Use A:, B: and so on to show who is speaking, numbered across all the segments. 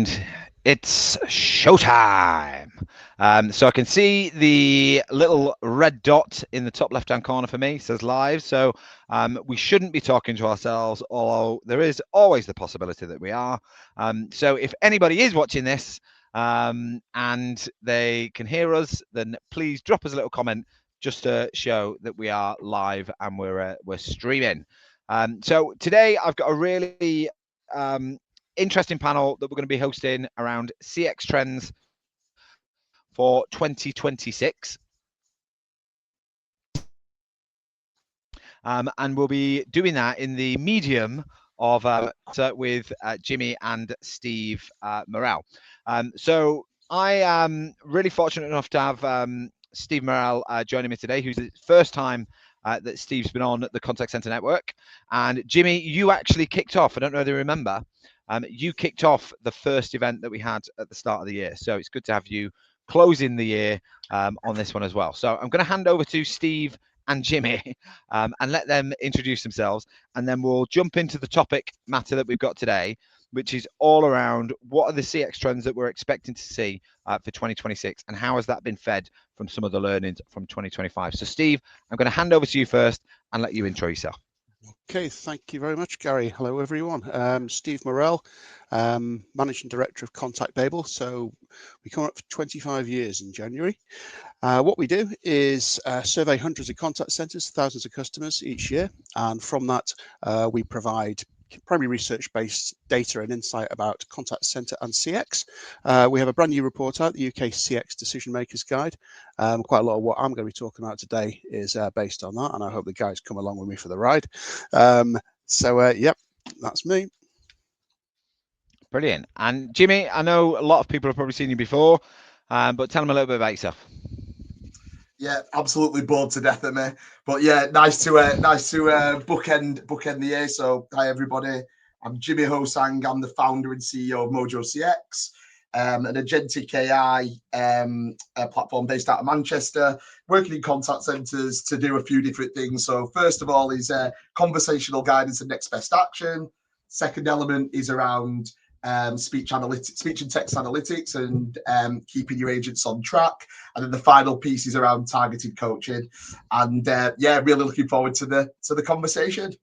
A: And it's showtime. So I can see the little red dot in the top left-hand corner for me, says live. So we shouldn't be talking to ourselves, although there is always the possibility that we are. So if anybody is watching this and they can hear us, then please drop us a little comment just to show that we are live and we're streaming. So today I've got a really interesting panel that we're going to be hosting around CX trends for 2026. And we'll be doing that in the medium of with Jimmy and Steve Morrell. So I am really fortunate enough to have Steve Morrell joining me today, who's the first time that Steve's been on the Contact Center Network. And Jimmy, you actually kicked off, I don't know if you remember, you kicked off the first event that we had at the start of the year. So it's good to have you closing the year on this one as well. So I'm going to hand over to Steve and Jimmy and let them introduce themselves. And then we'll jump into the topic matter that we've got today, which is all around what are the CX trends that we're expecting to see for 2026 and how has that been fed from some of the learnings from 2025. So Steve, I'm going to hand over to you first and let you intro yourself.
B: Okay, thank you very much, Gary. Hello, everyone. Steve Morrell, Managing Director of ContactAble. So we come up for 25 years in January. What we do is survey hundreds of contact centers, thousands of customers each year. And from that, we provide primary research-based data and insight about contact center and CX. We have a brand new report out, the UK CX Decision Makers Guide. Quite a lot of what I'm going to be talking about today is based on that, and I hope the guys come along with me for the ride. Yep, that's me.
A: Brilliant. And Jimmy, I know a lot of people have probably seen you before, but tell them a little bit about yourself.
C: Yeah, absolutely bored to death of me. But yeah, nice to bookend the year. So hi everybody, I'm Jimmy Hosang. I'm the founder and CEO of Mojo CX, an agentic AI platform based out of Manchester, working in contact centers to do a few different things. So first of all is conversational guidance and next best action. Second element is around speech and text analytics and keeping your agents on track. And then the final piece is around targeted coaching. And yeah, really looking forward to the conversation.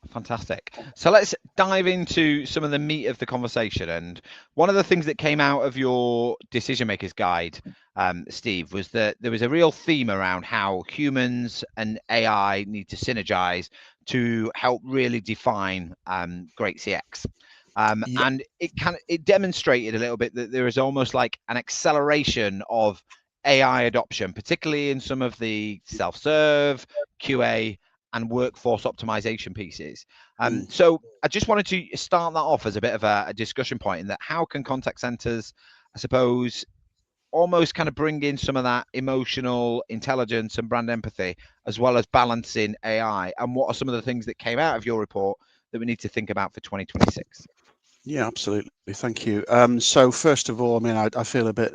A: Fantastic. So let's dive into some of the meat of the conversation. And one of the things that came out of your decision makers guide, Steve, was that there was a real theme around how humans and AI need to synergize to help really define great CX. Yep. And it demonstrated a little bit that there is almost like an acceleration of AI adoption, particularly in some of the self-serve, QA, and workforce optimization pieces. So I just wanted to start that off as a bit of a discussion point in that how can contact centers, I suppose, almost kind of bring in some of that emotional intelligence and brand empathy, as well as balancing AI, and what are some of the things that came out of your report that we need to think about for 2026?
B: Yeah, absolutely. Thank you. So first of all, I mean, I feel a bit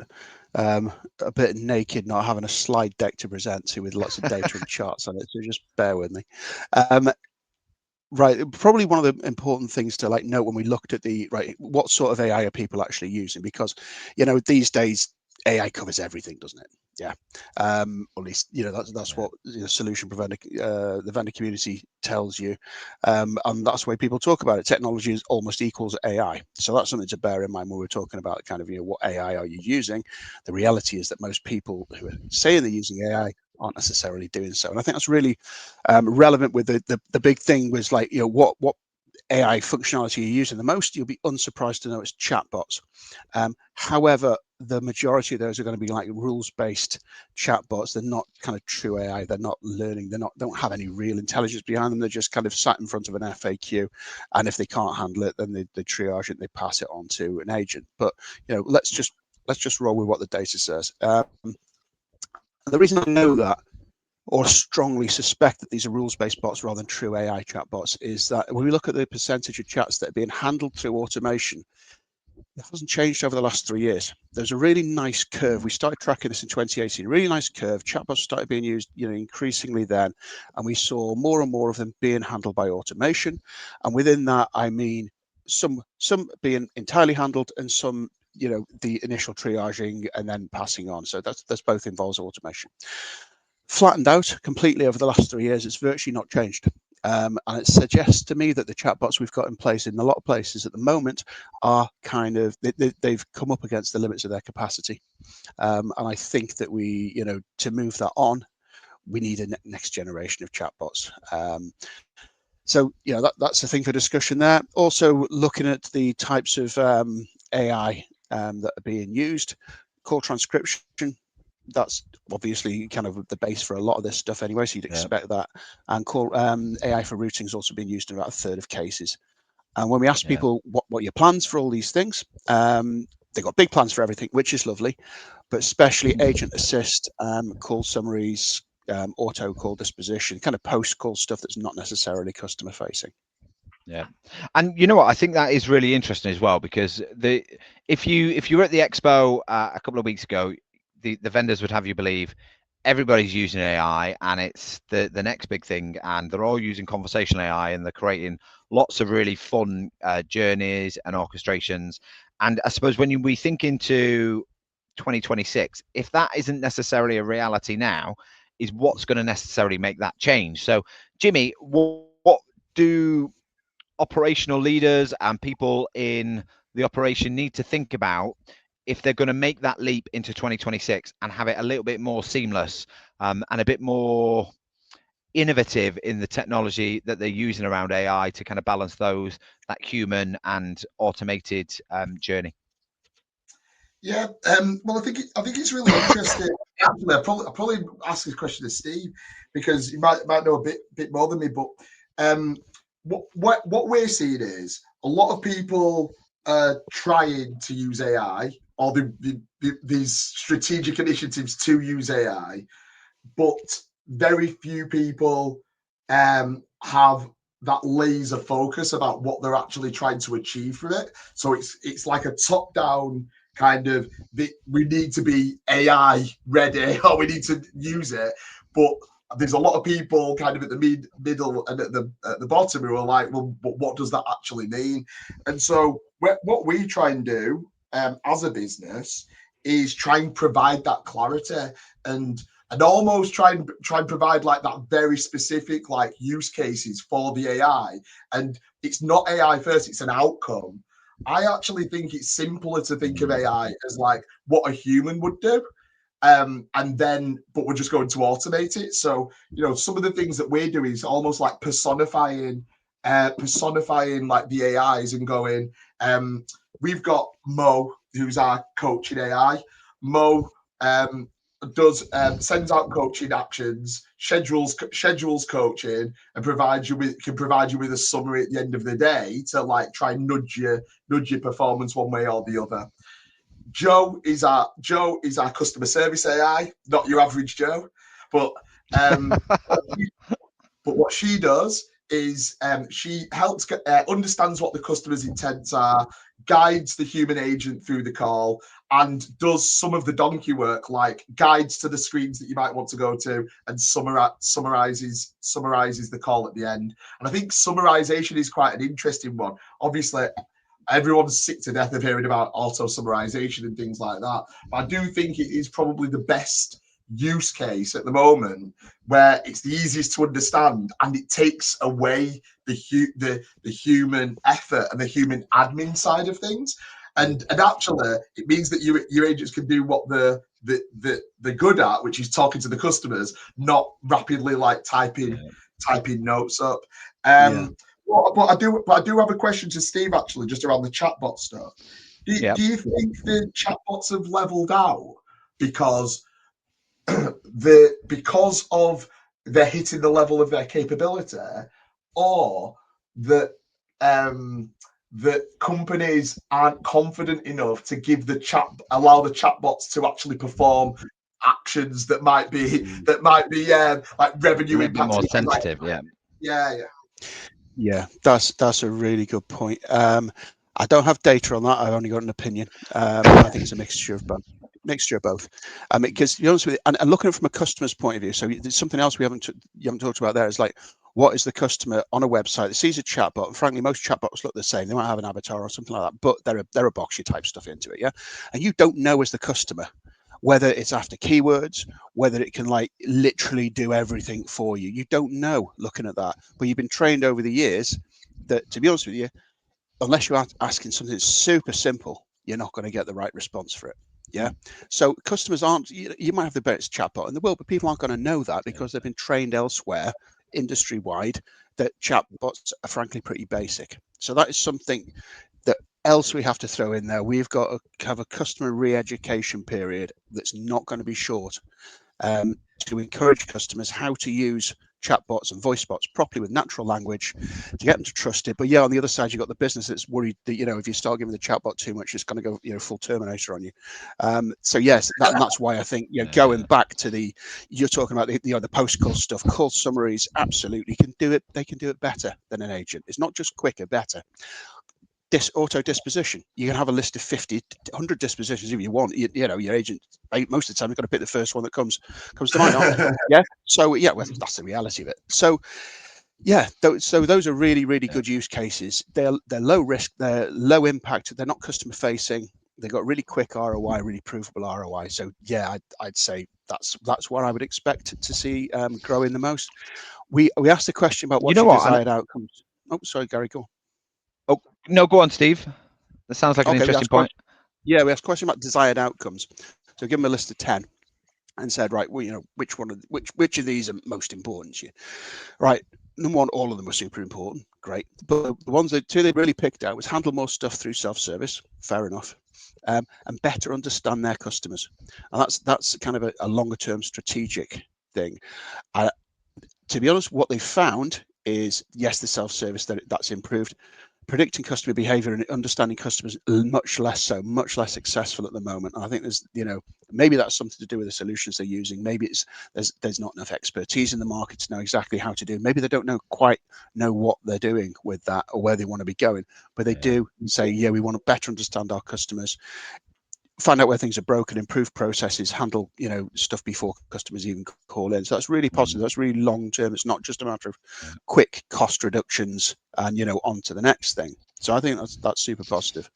B: naked not having a slide deck to present to with lots of data and charts on it. So just bear with me. Right, probably one of the important things to like note when we looked at what sort of AI are people actually using, because these days AI covers everything, doesn't it? Yeah, or at least that's what solution provider, the vendor community tells you, and that's the way people talk about it. Technology is almost equals AI, so that's something to bear in mind when we're talking about kind of what AI are you using. The reality is that most people who are saying they're using AI aren't necessarily doing so, and I think that's really relevant. With the big thing was like what AI functionality you're using the most. You'll be unsurprised to know it's chatbots. However, the majority of those are going to be like rules-based chatbots. They're not kind of true AI. They're not learning. Don't have any real intelligence behind them. They're just kind of sat in front of an FAQ, and if they can't handle it, then they triage it and they pass it on to an agent. But let's just roll with what the data says. The reason I know that, or strongly suspect that these are rules-based bots rather than true AI chatbots, is that when we look at the percentage of chats that are being handled through automation, it hasn't changed over the last 3 years. There's a really nice curve. We started tracking this in 2018. Really nice curve. Chatbots started being used, increasingly then, and we saw more and more of them being handled by automation. And within that, I mean some being entirely handled, and some, you know, the initial triaging and then passing on. So that's both involves automation. Flattened out completely over the last 3 years. It's virtually not changed. And it suggests to me that the chatbots we've got in place in a lot of places at the moment are kind of, they've come up against the limits of their capacity. And I think that we, you know, to move that on, we need a next generation of chatbots. So, you know, that's the thing for discussion there. Also looking at the types of AI that are being used. Call transcription, that's obviously kind of the base for a lot of this stuff anyway, so you'd expect that. And call AI for routing has also been used in about a third of cases. And when we ask people what are your plans for all these things, they've got big plans for everything, which is lovely, but especially agent assist, call summaries, auto call disposition, kind of post call stuff that's not necessarily customer facing.
A: Yeah, and you know what, I think that is really interesting as well, because if you were at the expo a couple of weeks ago, the vendors would have you believe everybody's using AI and it's the next big thing, and they're all using conversational AI and they're creating lots of really fun journeys and orchestrations. And I suppose when we think into 2026, if that isn't necessarily a reality now, is what's going to necessarily make that change. So Jimmy, what do operational leaders and people in the operation need to think about if they're going to make that leap into 2026 and have it a little bit more seamless and a bit more innovative in the technology that they're using around AI to kind of balance that human and automated journey?
C: Yeah, well, I think it's really interesting. Actually, I'll probably ask this question to Steve, because he might know a bit more than me. But what we're seeing is a lot of people trying to use AI, or these strategic initiatives to use AI, but very few people have that laser focus about what they're actually trying to achieve from it. So it's like a top-down kind of, we need to be AI ready, or we need to use it, but there's a lot of people kind of at the middle and at the bottom who are like, well, but what does that actually mean? And so what we try and do as a business is try and provide that clarity, and almost try and provide like that very specific like use cases for the AI. And it's not AI first, it's an outcome. I actually think it's simpler to think of AI as like what a human would do. And then, but we're just going to automate it. So, you know, some of the things that we're doing is almost like personifying like the AIs and going, we've got Mo, who's our coaching AI. Mo sends out coaching actions, schedules coaching, and can provide you with a summary at the end of the day to like try and nudge your performance one way or the other. Joe is our customer service AI, not your average Joe, but what she does is she helps understands what the customer's intents are, guides the human agent through the call, and does some of the donkey work, like guides to the screens that you might want to go to, and summarizes the call at the end. And I think summarization is quite an interesting one. Obviously, everyone's sick to death of hearing about auto summarization and things like that, but I do think it is probably the best use case at the moment, where it's the easiest to understand and it takes away the human effort and the human admin side of things, and actually it means that your agents can do what they're good at, which is talking to the customers, not rapidly like typing notes up. But I do have a question to Steve, actually, just around the chatbot stuff. Do you think the chatbots have leveled out because of they're hitting the level of their capability, or that companies aren't confident enough to allow the chatbots to actually perform actions that might be like revenue impacting,
A: more sensitive?
B: Yeah, that's a really good point. I don't have data on that. I've only got an opinion. I think it's a mixture of both. mixture of both. Because to be honest with you, and looking at it from a customer's point of view, so there's something else you haven't talked about there is like, what is the customer on a website that sees a chatbot? And frankly, most chatbots look the same. They might have an avatar or something like that, but they're a box. You type stuff into it, yeah. And you don't know as the customer whether it's after keywords, whether it can like literally do everything for you. You don't know looking at that, but you've been trained over the years that, to be honest with you, unless you're asking something that's super simple, you're not going to get the right response for it. Yeah. So customers aren't, you might have the best chatbot in the world, but people aren't going to know that because they've been trained elsewhere, industry wide, that chatbots are frankly pretty basic. So that is something that else we have to throw in there. We've got to have a customer re-education period that's not going to be short, to encourage customers how to use chatbots and voice bots properly with natural language to get them to trust it. But yeah, on the other side, you've got the business that's worried that, if you start giving the chatbot too much, it's going to go, full Terminator on you. So yes, that's why I think, going back to you're talking about the post-call stuff, call summaries, absolutely can do it. They can do it better than an agent. It's not just quicker, better. Auto disposition, you can have a list of 50 100 dispositions if you want. Your agent, most of the time you've got to pick the first one that comes to mind, aren't they? Yeah, so that's the reality of it. So so those are really, really good use cases. They're low risk, they're low impact, they're not customer facing, they've got really quick ROI, really provable ROI. So I'd say that's what I would expect to see growing the most. We asked the question about what's your desired outcomes. Oh, sorry, Gary, go on.
A: Oh, no, go on, Steve. That sounds like an interesting point.
B: We asked a question about desired outcomes. So give them a list of 10 and said, right, well, which of these are most important to you? Right. Number one, all of them were super important. Great. But the ones that they really picked out was handle more stuff through self-service. Fair enough. And better understand their customers. And that's kind of a longer term strategic thing. To be honest, what they found is, yes, the self-service, that's improved. Predicting customer behavior and understanding customers much less successful at the moment. And I think there's, maybe that's something to do with the solutions they're using. Maybe there's not enough expertise in the market to know exactly how to do. Maybe they don't quite know what they're doing with that or where they want to be going. But they do say, we want to better understand our customers, find out where things are broken, improve processes, handle stuff before customers even call in. So that's really positive. That's really long term. It's not just a matter of quick cost reductions and on to the next thing. So I think that's super positive.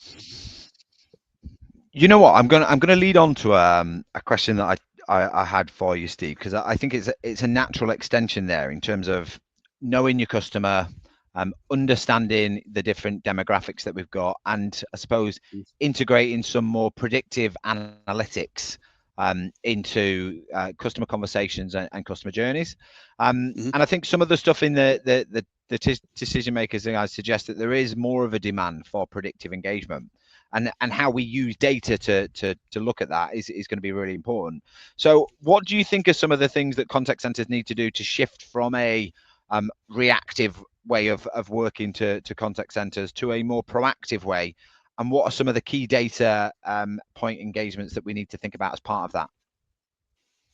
A: You know what? I'm gonna lead on to a question that I had for you, Steve, because I think it's a natural extension there in terms of knowing your customer, understanding the different demographics that we've got, and I suppose integrating some more predictive analytics into customer conversations and customer journeys. And I think some of the stuff in the decision makers thing, I suggest that there is more of a demand for predictive engagement. And how we use data to look at that is going to be really important. So what do you think are some of the things that contact centers need to do to shift from a reactive way of working to contact centers to a more proactive way? And what are some of the key data point engagements that we need to think about as part of that?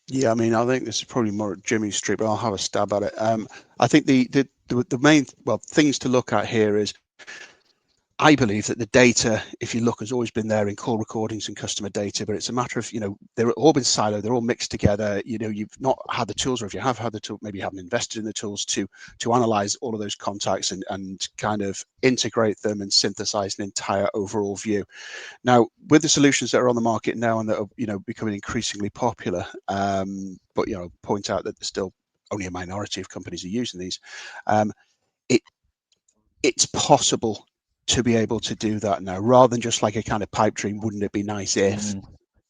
B: Yeah, I mean, I think this is probably more at Jimmy's street, but I'll have a stab at it. I think the main things to look at here is, I believe that the data, if you look, has always been there in call recordings and customer data, but it's a matter of, they're all been siloed, they're all mixed together. You've not had the tools, or if you have had the tool, maybe you haven't invested in the tools to analyze all of those contacts and kind of integrate them and synthesize an entire overall view. Now, with the solutions that are on the market now and that are, becoming increasingly popular, but, point out that there's still only a minority of companies are using these. It's possible to be able to do that now, rather than just like a kind of pipe dream. Wouldn't it be nice if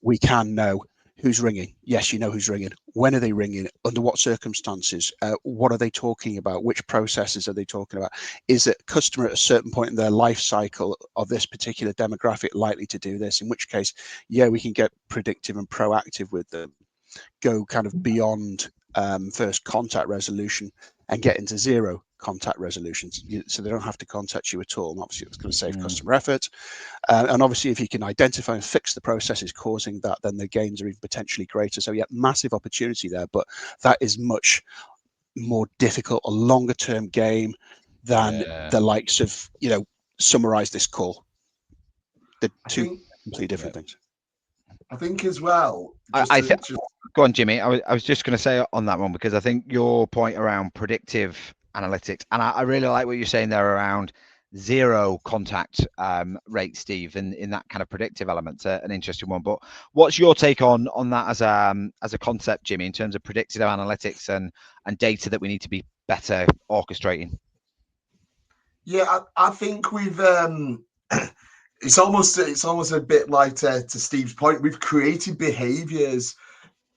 B: we can know who's ringing? Yes, you know who's ringing. When are they ringing? Under what circumstances? What are they talking about? Which processes are they talking about? Is a customer at a certain point in their life cycle of this particular demographic likely to do this? In which case, we can get predictive and proactive with them, go kind of beyond first contact resolution and get into zero contact resolutions, so they don't have to contact you at all. And obviously it's going to save customer effort, and obviously if you can identify and fix the processes causing that, then the gains are even potentially greater. So massive opportunity there, but that is much more difficult, a longer term game than the likes of summarize this call. The two completely different things.
C: I think as well.
A: Go on, Jimmy. I was just going to say on that one, because I think your point around predictive analytics, and I really like what you're saying there around zero contact rate, Steve, and in that kind of predictive element, an interesting one. But what's your take on that as a concept, Jimmy, in terms of predictive analytics and data that we need to be better orchestrating?
C: Yeah, I think we've it's almost a bit like to Steve's point. We've created behaviors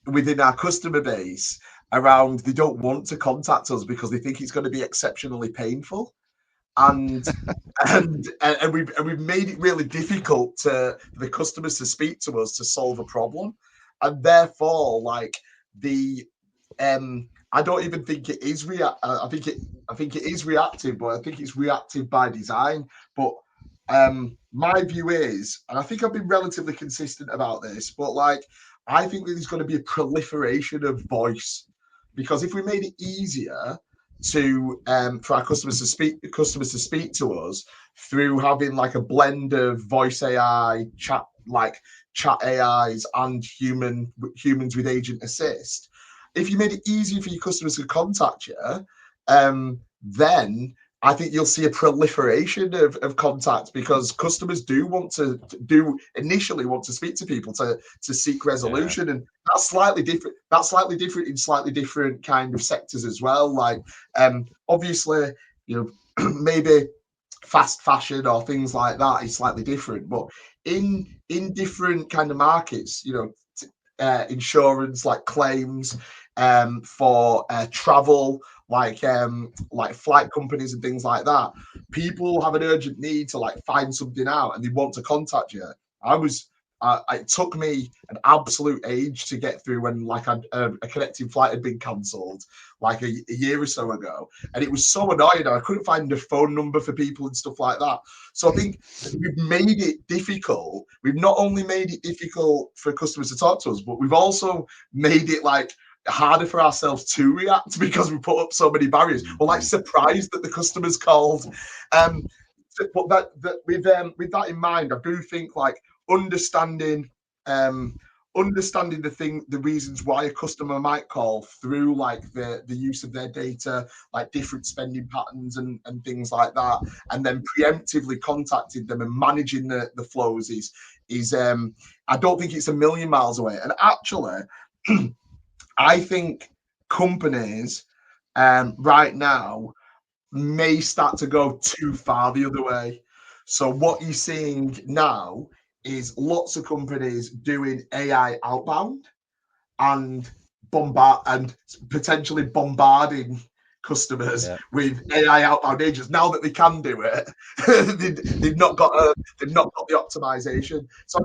C: within our customer base around they don't want to contact us because they think it's going to be exceptionally painful, and we've made it really difficult for the customers to speak to us to solve a problem, and therefore like I don't even think it is I think it is reactive, but I think it's reactive by design. But my view is, and I think I've been relatively consistent about this, but like I think that there's going to be a proliferation of voice, because if we made it easier to for our customers to speak to us through having like a blend of voice AI, chat AIs, and humans with agent assist. If you made it easier for your customers to contact you, then I think you'll see a proliferation of contacts, because customers initially want to speak to people to seek resolution, and that's slightly different. That's slightly different in slightly different kind of sectors as well. Like obviously, maybe fast fashion or things like that is slightly different, but in different kind of markets, insurance, like claims, for travel, like flight companies and things like that, people have an urgent need to like find something out and they want to contact you. It took me an absolute age to get through when like a connecting flight had been cancelled like a year or so ago, and it was so annoying. I couldn't find a phone number for people and stuff like that. So I think we've made it difficult. We've not only made it difficult for customers to talk to us, but we've also made it like harder for ourselves to react, because we put up so many barriers. We're like surprised that the customers called. But that with that in mind, I do think like understanding the reasons why a customer might call through like the use of their data, like different spending patterns and things like that, and then preemptively contacting them and managing the flows is I don't think it's a million miles away. And actually I think companies right now may start to go too far the other way. So what you're seeing now is lots of companies doing AI outbound and potentially bombarding customers with AI outbound agents. Now that they can do it, they've not got the optimization. So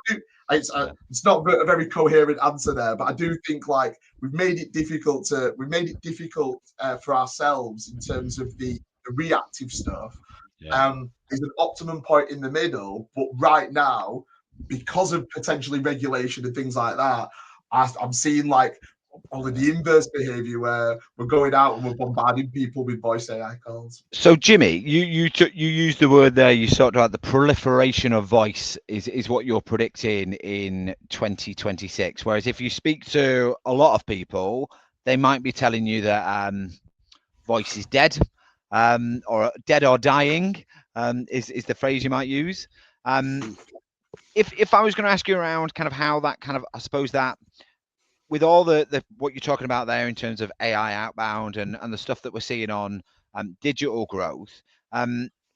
C: it's not a very coherent answer there, but I do think like we've made it difficult for ourselves in terms of the reactive stuff. There's an optimum point in the middle, but right now, because of potentially regulation and things like that, I'm seeing like all of the inverse behavior where we're going out and we're bombarding people with voice AI calls.
A: So Jimmy, you used the word there, you talked about the proliferation of voice is what you're predicting in 2026. Whereas if you speak to a lot of people, they might be telling you that voice is dead, or dead or dying, is the phrase you might use. If I was going to ask you around kind of how that kind of, I suppose that with all the what you're talking about there in terms of AI outbound and the stuff that we're seeing on digital growth,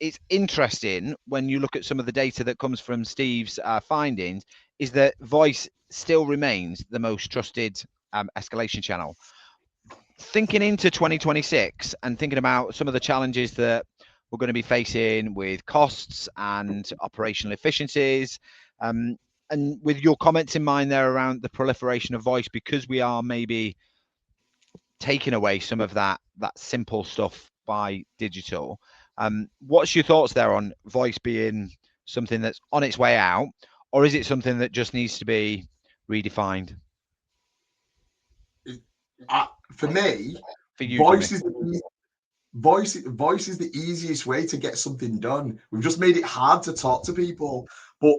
A: it's interesting when you look at some of the data that comes from Steve's findings, is that voice still remains the most trusted escalation channel. Thinking into 2026 and thinking about some of the challenges that we're going to be facing with costs and operational efficiencies, and with your comments in mind there around the proliferation of voice, because we are maybe taking away some of that simple stuff by digital. What's your thoughts there on voice being something that's on its way out, or is it something that just needs to be redefined?
C: For me,
A: for you,
C: voice is the easiest way to get something done. We've just made it hard to talk to people, but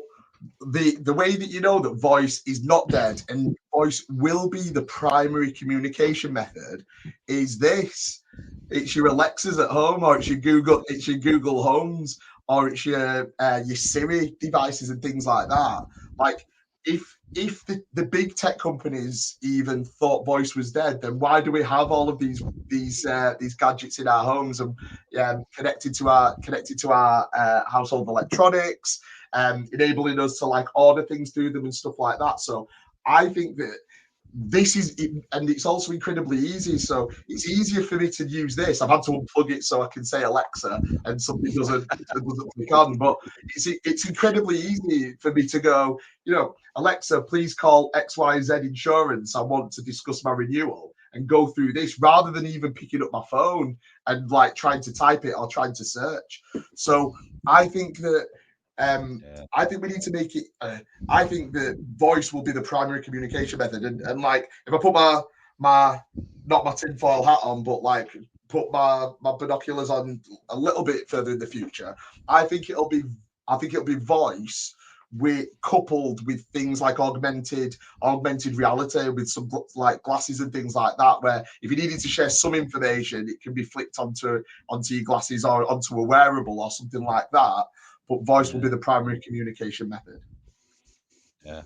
C: the way that you know that voice is not dead and voice will be the primary communication method is this. It's your Alexas at home, or it's your Google Homes, or it's your Siri devices and things like that. Like if the big tech companies even thought voice was dead, then why do we have all of these gadgets in our homes and connected to our household electronics, enabling us to like order things through them and stuff like that? So I think that this is it, and it's also incredibly easy. So it's easier for me to use this. I've had to unplug it so I can say Alexa, and something doesn't click on. But it's incredibly easy for me to go, Alexa, please call XYZ Insurance. I want to discuss my renewal, and go through this rather than even picking up my phone and like trying to type it or trying to search. So I think that. I think we need to make it. I think that voice will be the primary communication method, and like if I put my not my tinfoil hat on, but like put my binoculars on a little bit further in the future, I think it'll be voice coupled with things like augmented reality with some like glasses and things like that, where if you needed to share some information, it can be flicked onto your glasses or onto a wearable or something like that. But voice will be the primary communication method.
A: Yeah.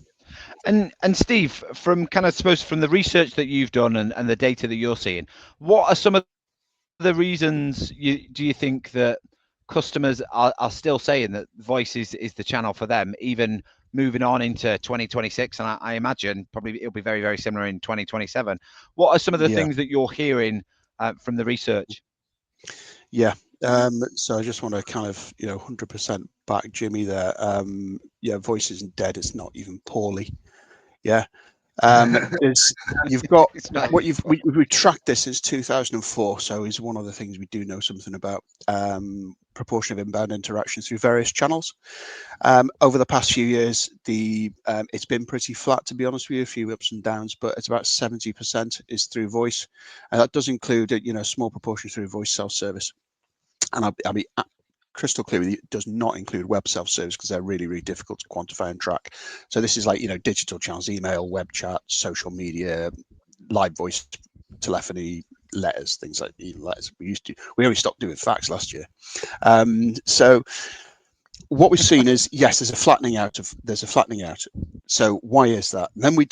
A: And Steve, from from the research that you've done and the data that you're seeing, what are some of the reasons do you think that customers are still saying that voice is the channel for them, even moving on into 2026? And I imagine probably it'll be very, very similar in 2027. What are some of the things that you're hearing from the research?
B: Yeah. So I just want to kind of 100% back Jimmy there. Voice isn't dead. It's not even poorly. Yeah. You've got what we tracked this since 2004. So is one of the things we do know something about. Proportion of inbound interactions through various channels. Over the past few years, it's been pretty flat, to be honest with you, a few ups and downs, but it's about 70% is through voice, and that does include a small proportion through voice self-service. And I'll be crystal clear with you, it does not include web self-service because they're really, really difficult to quantify and track. So this is like digital channels, email, web chat, social media, live voice, telephony, letters, things like letters. We only stopped doing fax last year. So what we've seen is, yes, there's a flattening out. So why is that? And then we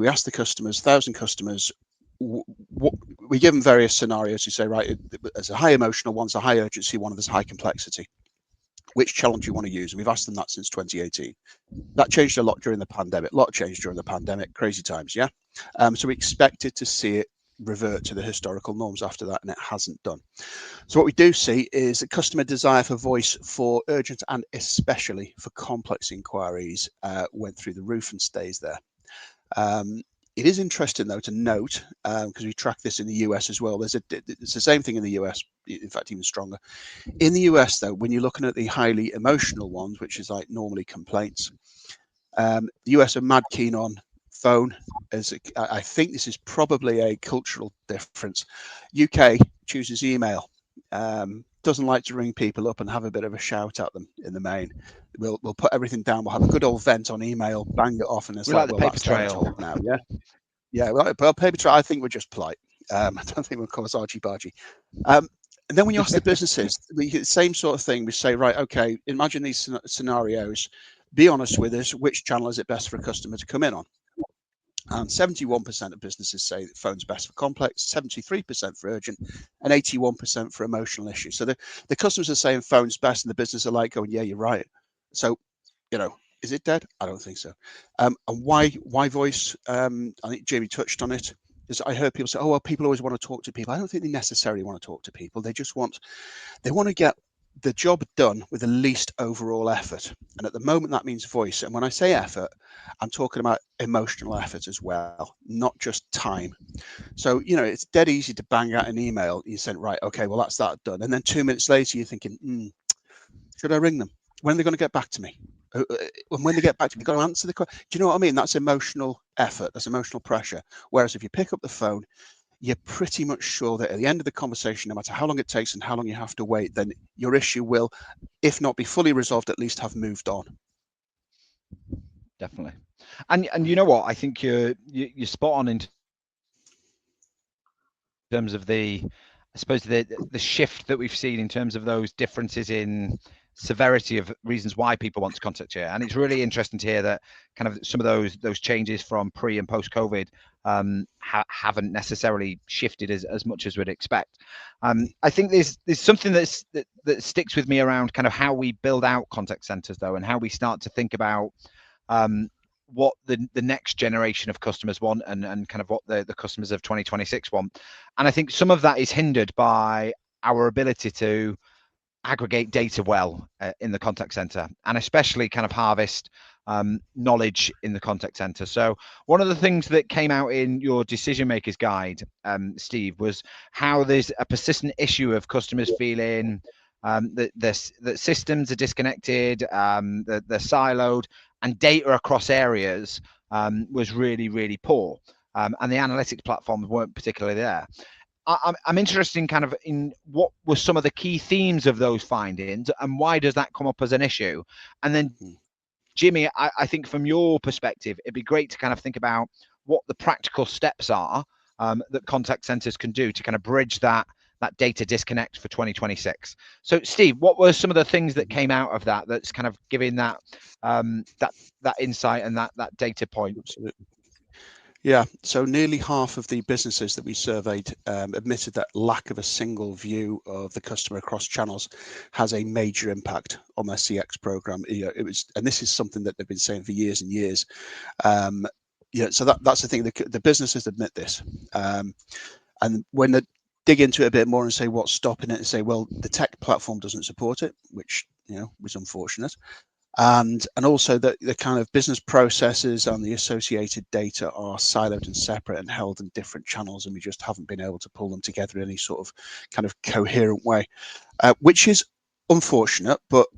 B: ask the customers, 1,000 customers, we give them various scenarios. You say, right, there's a high emotional one, there's a high urgency one, and there's high complexity. Which challenge do you want to use? And we've asked them that since 2018. That changed a lot during the pandemic. A lot changed during the pandemic. Crazy times, yeah. So we expected to see it revert to the historical norms after that, and it hasn't done. So what we do see is a customer desire for voice for urgent and especially for complex inquiries went through the roof and stays there. It is interesting though to note, because we track this in the US as well. It's the same thing in the US, in fact even stronger. In the US though, when you're looking at the highly emotional ones, which is like normally complaints, the US are mad keen on phone. I think this is probably a cultural difference. UK chooses email. Doesn't like to ring people up and have a bit of a shout at them in the main. We'll put everything down. We'll have a good old vent on email, bang it off, and it's
A: like the paper trail
B: now. Yeah. Well, paper trail. I think we're just polite. I don't think we'll cause argy-bargy. And then when you ask the businesses, we get the same sort of thing. We say, right, okay, imagine these scenarios. Be honest with us. Which channel is it best for a customer to come in on? And 71% of businesses say that phone's best for complex, 73% for urgent, and 81% for emotional issues. So the customers are saying phone's best, and the business are like going, yeah, you're right. So, is it dead? I don't think so. And why voice? I think Jamie touched on it. Is I heard people say, oh, well, people always want to talk to people. I don't think they necessarily want to talk to people. They want to get the job done with the least overall effort. And at the moment, that means voice. And when I say effort, I'm talking about emotional effort as well, not just time. So, it's dead easy to bang out an email. You said, right, okay, well, that's that done. And then 2 minutes later, you're thinking, should I ring them? When are they going to get back to me? And when they get back to me, you've got to answer the question. Do you know what I mean? That's emotional effort. That's emotional pressure. Whereas if you pick up the phone, you're pretty much sure that at the end of the conversation, no matter how long it takes and how long you have to wait, then your issue will, if not be fully resolved, at least have moved on.
A: Definitely. And you know what? I think you're spot on in terms of I suppose the shift that we've seen in terms of those differences in severity of reasons why people want to contact you. And it's really interesting to hear that kind of some of those changes from pre and post COVID haven't necessarily shifted as much as we'd expect. I think there's something that sticks with me around kind of how we build out contact centers though, and how we start to think about what the next generation of customers want and kind of what the customers of 2026 want. And I think some of that is hindered by our ability to aggregate data well in the contact center, and especially kind of harvest knowledge in the contact center. So one of the things that came out in your decision makers guide, Steve, was how there's a persistent issue of customers feeling that systems are disconnected, that they're siloed, and data across areas was really, really poor. And the analytics platforms weren't particularly there. I'm interested in kind of in what were some of the key themes of those findings, and why does that come up as an issue? And then, Jimmy, I think from your perspective, it'd be great to kind of think about what the practical steps are that contact centers can do to kind of bridge that data disconnect for 2026. So, Steve, what were some of the things that came out of that's kind of giving that that insight and that data point?
B: Absolutely. Yeah, so nearly half of the businesses that we surveyed admitted that lack of a single view of the customer across channels has a major impact on their CX program. And this is something that they've been saying for years and years. So that's the thing. The businesses admit this, and when they dig into it a bit more and say what's stopping it, and say, well, the tech platform doesn't support it, which was unfortunate. And also that the kind of business processes and the associated data are siloed and separate and held in different channels, and we just haven't been able to pull them together in any sort of kind of coherent way, which is unfortunate. But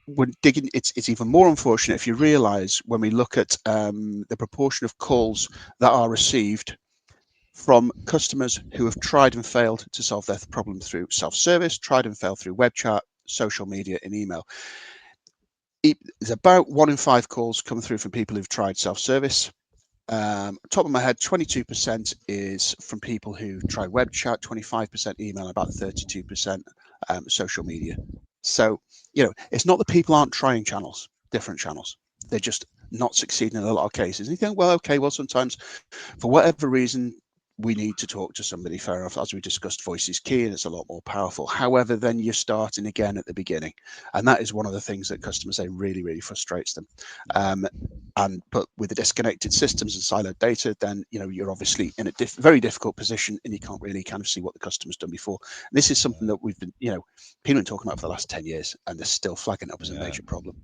B: when digging, it's even more unfortunate if you realize when we look at the proportion of calls that are received from customers who have tried and failed to solve their problem through self-service, tried and failed through web chat, social media, and email. There's about 1 in 5 calls come through from people who've tried self-service. Top of my head, 22% is from people who try web chat, 25% email, about 32% social media. So, it's not that people aren't trying different channels. They're just not succeeding in a lot of cases. And you think, well, okay, well, sometimes for whatever reason, we need to talk to somebody. Fair enough. As we discussed, voice is key and it's a lot more powerful. However, then you're starting again at the beginning. And that is one of the things that customers say really, really frustrates them. But with the disconnected systems and siloed data, then you're obviously in a very difficult position, and you can't really kind of see what the customer's done before. And this is something that we've been, people have been talking about for the last 10 years, and they're still flagging up as a major problem.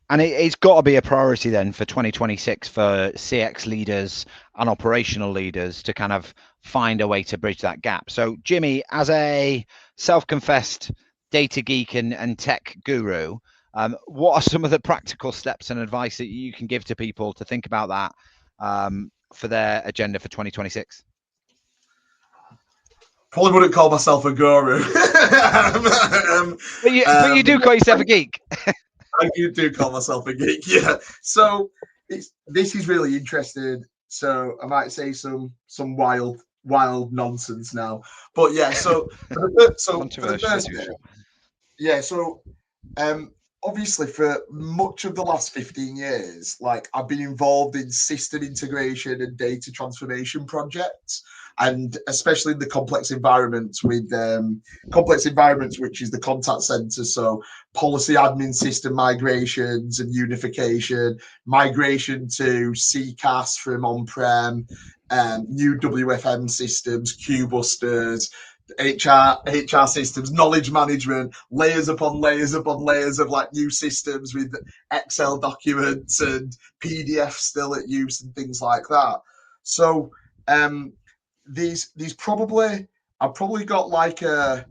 A: And it's got to be a priority then for 2026 for CX leaders and operational leaders to kind of find a way to bridge that gap. So, Jimmy, as a self-confessed data geek and tech guru, what are some of the practical steps and advice that you can give to people to think about that for their agenda for 2026?
C: Probably wouldn't call myself a guru.
A: But you do call yourself a geek.
C: I do call myself a geek, yeah. So this is really interesting. So I might say some wild nonsense now, but yeah. So for the first bit, yeah. So obviously for much of the last 15 years, like I've been involved in system integration and data transformation projects, and especially in the complex environments, which is the contact center. So policy admin system migrations and unification, migration to CCaaS from on-prem, new WFM systems, queue-busters, HR systems, knowledge management, layers upon layers upon layers of like new systems with Excel documents and PDF still at use and things like that. So these probably, I've probably got like a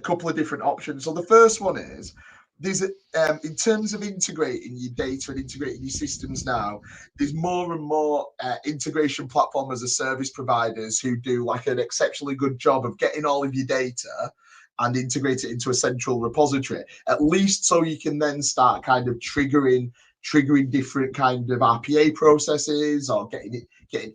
C: couple of different options. So the first one is there's in terms of integrating your data and integrating your systems now, there's more and more integration platform as a service providers who do like an exceptionally good job of getting all of your data and integrate it into a central repository, at least so you can then start kind of triggering triggering different kind of RPA processes or getting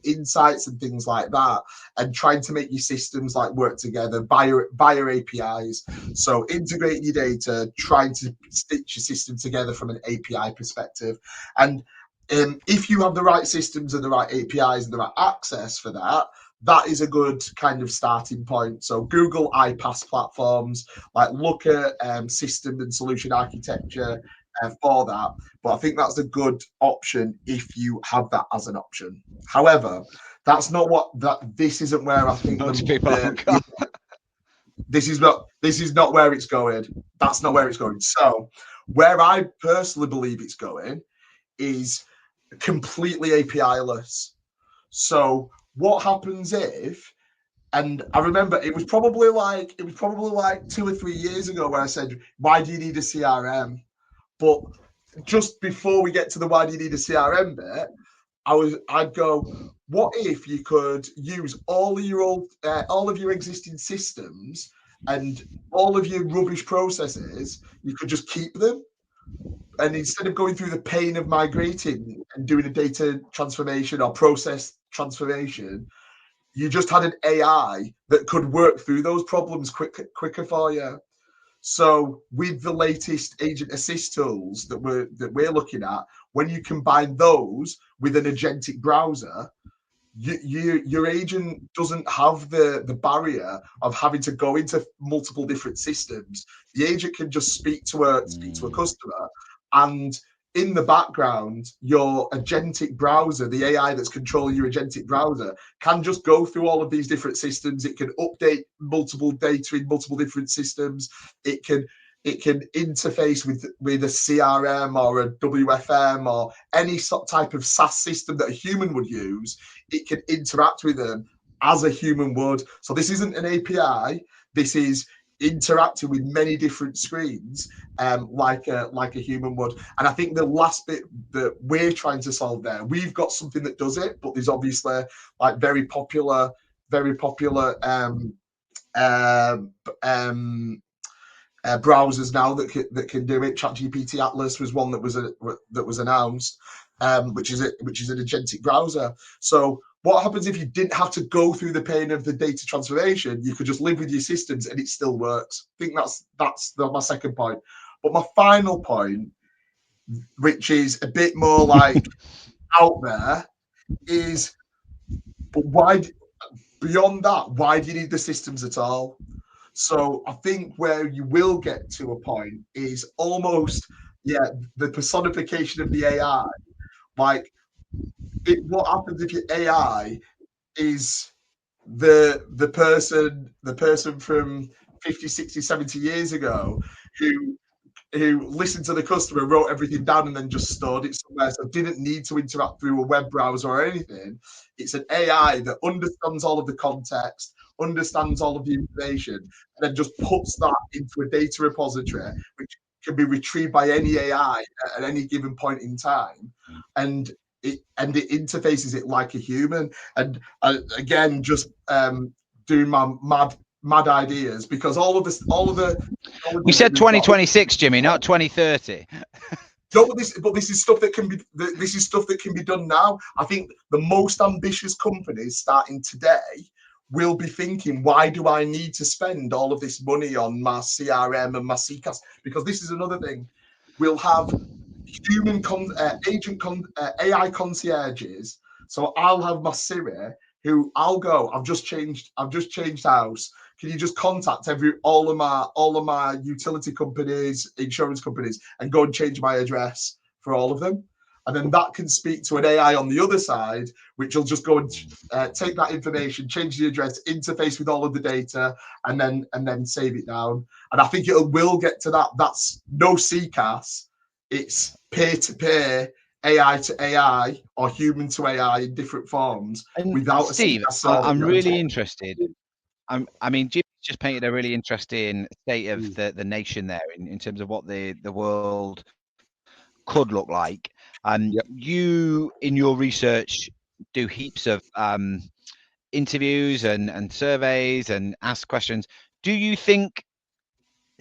C: insights and things like that, and trying to make your systems like work together via APIs. So integrating your data, trying to stitch your system together from an API perspective. And if you have the right systems and the right APIs and the right access for that, that is a good kind of starting point. So Google iPaaS platforms, like look at system and solution architecture for that. But I think that's a good option if you have that as an option. However, that's not what this isn't where I think
A: most people haven't got.
C: This is not where it's going. That's not where it's going. So where I personally believe it's going is completely API-less. So what happens if, and I remember it was probably like 2 or 3 years ago where I said, why do you need a CRM? But just before we get to the why do you need a CRM bit, I'd go, what if you could use all of your existing systems and all of your rubbish processes, you could just keep them. And instead of going through the pain of migrating and doing a data transformation or process transformation, you just had an AI that could work through those problems quicker for you. So with the latest agent assist tools that we're looking at, when you combine those with an agentic browser, your agent doesn't have the barrier of having to go into multiple different systems. The agent can just speak to a customer, and in the background, your agentic browser, the AI that's controlling your agentic browser, can just go through all of these different systems. It can update multiple data in multiple different systems. It can interface with a CRM or a WFM or any type of SaaS system that a human would use. It can interact with them as a human would. So this isn't an API. This is interacting with many different screens, like a human would. And I think the last bit that we're trying to solve there, we've got something that does it, but there's obviously like very popular browsers now that can do it. ChatGPT Atlas was one that was announced, which is an agentic browser. So what happens if you didn't have to go through the pain of the data transformation? You could just live with your systems and it still works. I think that's my second point. But my final point, which is a bit more like out there, is, but why, beyond that, why do you need the systems at all? So I think where you will get to a point is almost, the personification of the AI. Like, what happens if your AI is the person from 50, 60, 70 years ago who listened to the customer, wrote everything down, and then just stored it somewhere, so didn't need to interact through a web browser or anything. It's an AI that understands all of the context, understands all of the information, and then just puts that into a data repository, which can be retrieved by any AI at any given point in time, and it interfaces it like a human. And again, just doing my mad ideas, because all of the
A: we said 2026, Jimmy, not 2030.
C: No, but this is stuff that can be done now. I think the most ambitious companies starting today will be thinking, why do I need to spend all of this money on my CRM and my CCaaS? Because this is another thing. We'll have human AI concierges. So I'll have my Siri, who I'll go, I've just changed house. Can you just contact all of my utility companies, insurance companies, and go and change my address for all of them? And then that can speak to an AI on the other side, which will just go and take that information, change the address, interface with all of the data, and then save it down. And I think it will get to that. That's no CCaaS. It's peer-to-peer, AI to AI, or human to AI in different forms.
A: And
C: without
A: Steve, I'm really interested. I mean, Jim just painted a really interesting state of the nation there in terms of what the world could look like. You, in your research, do heaps of interviews and surveys and ask questions. Do you think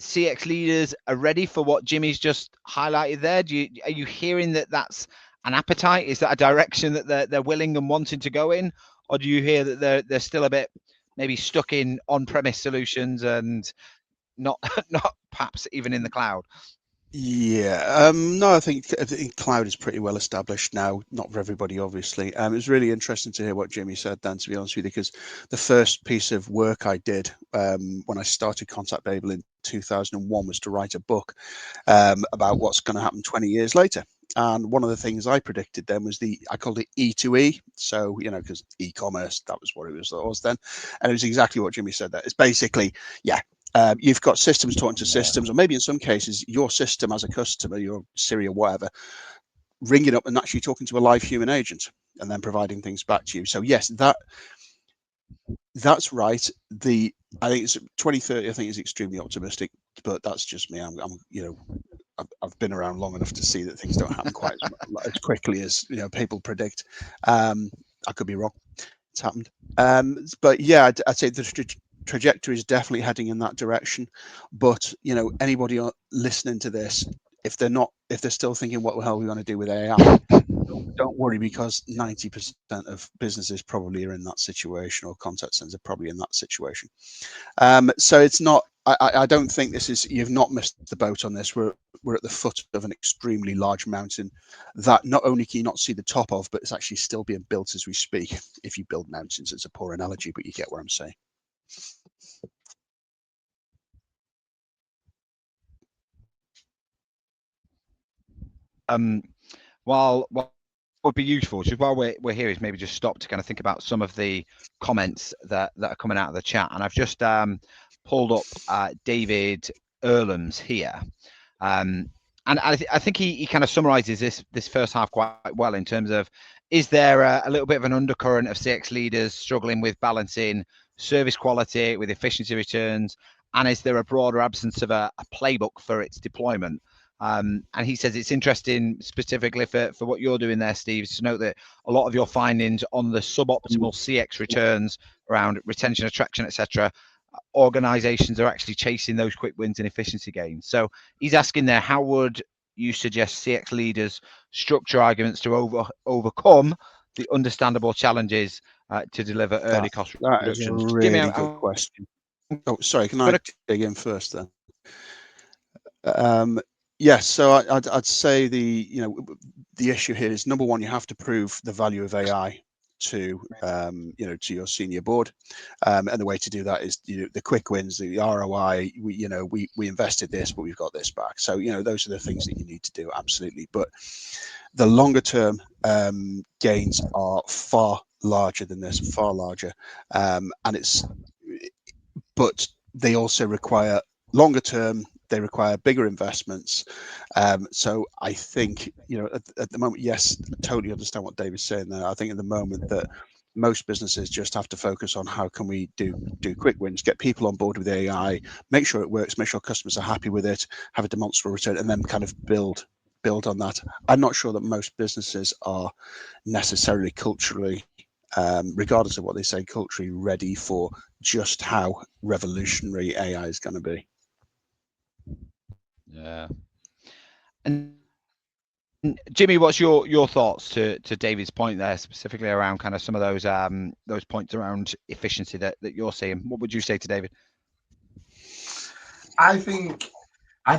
A: CX leaders are ready for what Jimmy's just highlighted there? Are you hearing that that's an appetite? Is that a direction that they're willing and wanting to go in, or do you hear that they're still a bit maybe stuck in on-premise solutions and not perhaps even in the cloud?
B: Yeah, no, I think cloud is pretty well established now, not for everybody, obviously. It was really interesting to hear what Jimmy said, Dan, to be honest with you, because the first piece of work I did when I started Contact Babel in 2001 was to write a book about what's going to happen 20 years later. And one of the things I predicted then was I called it E2E. So, you know, because e-commerce, that was what it was then. And it was exactly what Jimmy said there. It's basically, yeah, you've got systems talking to systems, or maybe in some cases, your system as a customer, your Siri or whatever, ringing up and actually talking to a live human agent and then providing things back to you. So yes, that's right. I think it's 2030. I think is extremely optimistic, but that's just me. I'm you know, I've been around long enough to see that things don't happen quite as quickly as, you know, people predict. I could be wrong. It's happened. But yeah, I'd say the trajectory is definitely heading in that direction. But, you know, anybody listening to this, if they're still thinking, what the hell are we going to do with AI? Don't worry, because 90% of businesses probably are in that situation, or contact centers are probably in that situation. So it's not, I don't think you've not missed the boat on this. We're at the foot of an extremely large mountain that not only can you not see the top of, but it's actually still being built as we speak. If you build mountains, it's a poor analogy, but you get what I'm saying.
A: What would be useful, just while we're here, is maybe just stop to kind of think about some of the comments that are coming out of the chat. And I've just pulled up David Earlam's here. And I think he kind of summarizes this first half quite well in terms of, is there a little bit of an undercurrent of CX leaders struggling with balancing service quality with efficiency returns? And is there a broader absence of a playbook for its deployment? And he says it's interesting specifically for what you're doing there, Steve, to note that a lot of your findings on the suboptimal CX returns around retention, attraction, etc., organizations are actually chasing those quick wins and efficiency gains. So he's asking there, how would you suggest CX leaders structure arguments to overcome the understandable challenges to deliver early cost reductions?
B: That is a really good question. Oh, sorry, can I dig in first then? Yes, so I'd say the issue here is, number one, you have to prove the value of AI to to your senior board, and the way to do that is the quick wins, the ROI. We invested this, but we've got this back. So those are the things that you need to do, absolutely. But the longer term gains are far larger than this, far larger, but they also require longer term. They require bigger investments. So I think, at the moment, yes, I totally understand what David's saying there. I think at the moment that most businesses just have to focus on how can we do quick wins, get people on board with AI, make sure it works, make sure customers are happy with it, have a demonstrable return, and then kind of build on that. I'm not sure that most businesses are necessarily culturally, regardless of what they say, culturally ready for just how revolutionary AI is going to be.
A: Yeah. And Jimmy, what's your thoughts to David's point there, specifically around kind of some of those points around efficiency that you're seeing? What would you say to David?
C: I think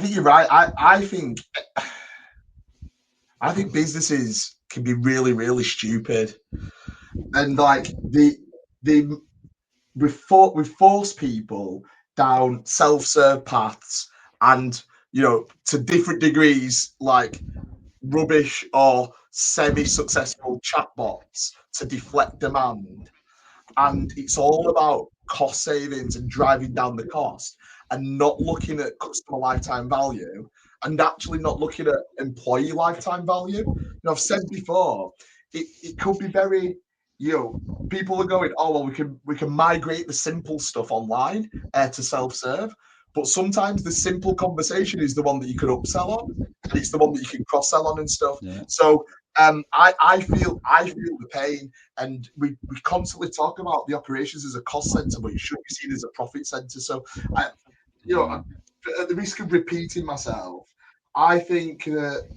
C: you're right. I think businesses can be really, really stupid, and like we force people down self-serve paths, and to different degrees, like rubbish or semi-successful chatbots to deflect demand. And it's all about cost savings and driving down the cost, and not looking at customer lifetime value, and actually not looking at employee lifetime value. I've said before, it could be very, people are going, oh well, we can migrate the simple stuff online to self-serve, but sometimes the simple conversation is the one that you can upsell on, and it's the one that you can cross-sell on and stuff. Yeah. So I feel the pain, and we constantly talk about the operations as a cost center, but it should be seen as a profit center. So at the risk of repeating myself, I think that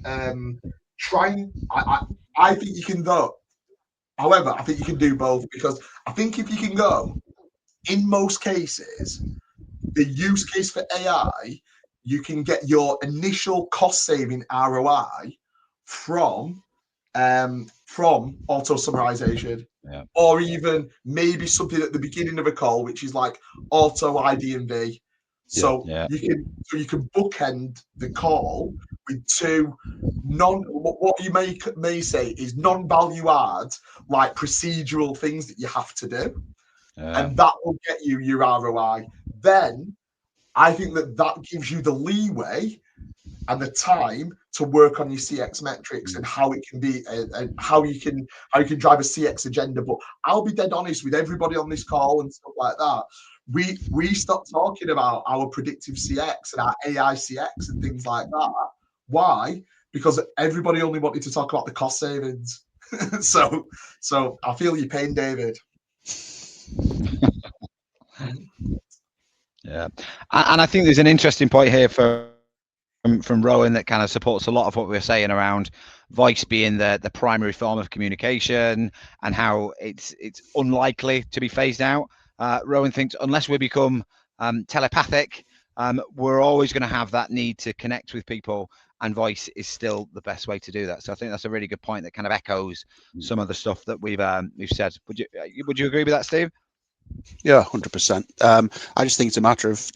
C: I think you can go. However, I think you can do both, because I think if you can go, in most cases, the use case for AI, you can get your initial cost saving ROI from auto summarization, or even maybe something at the beginning of a call, which is like auto ID and V. So you can bookend the call with two what you may say is non-value add, like procedural things that you have to do, and that will get you your ROI. Then I think that gives you the leeway and the time to work on your CX metrics and how it can be, and how you can drive a CX agenda. But I'll be dead honest with everybody on this call and stuff like that. We stopped talking about our predictive CX and our AI CX and things like that. Why? Because everybody only wanted to talk about the cost savings. so I feel your pain, David.
A: Yeah, and I think there's an interesting point here from Rowan that kind of supports a lot of what we were saying around voice being the primary form of communication, and how it's unlikely to be phased out. Rowan thinks unless we become telepathic, we're always going to have that need to connect with people, and voice is still the best way to do that. So I think that's a really good point that kind of echoes some of the stuff that we've said. Would you agree with that, Steve?
B: Yeah, 100%. I just think it's a matter of